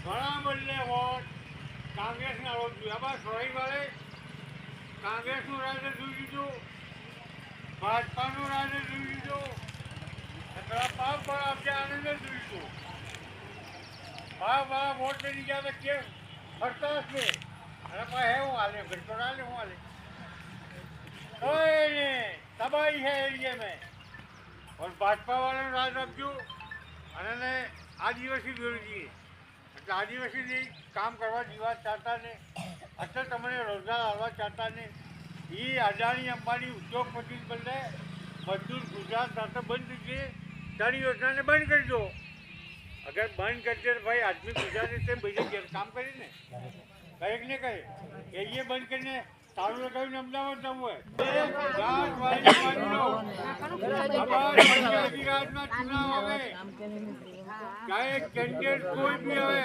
ઘણા બદલે vote કાંગ્રેસના vote જોયા. બસ સોરી વાળે કાંગ્રેસનું રાજ્ય જોઈ લીધું, ભાજપાનું રાજ્ય જોઈ લીધું, પેલા પાક બળા છે આનંદ જોઈ લીધું. ભાવ વોટ લઈ ગયા તો કે ફરતા હશે અને પછી હું હાલે ઘટતો હાલે હું હાલે कोई नहीं तबाही है एरिया में और भाजपा वाले राज रखजो અને આદિવાસી વિરોધી એટલે આદિવાસી કામ કરવા જીવા ચાહતા ને અત્યારે તમને રોજગાર આવવા ચાહતા ને એ અદાણી અંબાણી ઉદ્યોગપતિ બદલે મજદૂર ગુજરાત સાથે બંધ થઈ ગઈ તારી યોજનાને બંધ કરી દો. અગર બંધ કરી દે ભાઈ આદમી ગુજરાતી તે બીજે ઘેર કામ કરીને કઈક ને કહે એ બંધ કરીને તારું લગાવીને અમદાવાદ જવું હોય ગુજરાતમાં ચુનાવ આવે ચાહે કેન્ડિડેટ કોઈ બી આવે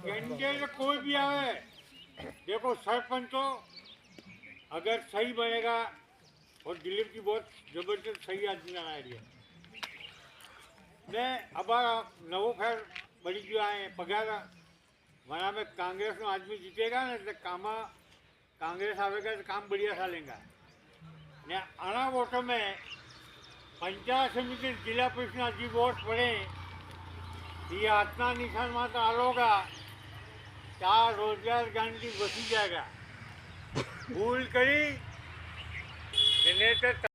कैंडिडेट कोई भी आवे देखो सरपंचों अगर सही बनेगा और दिलीप की बहुत जबरदस्त सही आदमी आना है ने अब नवो खैर बड़ी जो आए पगार वहाँ में कांग्रेस में आदमी जीतेगा ना तो कांग्रेस आवेगा तो काम बढ़िया चलेगा ने आना वोटों में पंचायत समिति जिला परिषद जी वोट पड़े ये आत्मा निशान मात्र आलोगा क्या रोजगार गारंटी बची जाएगा भूल करी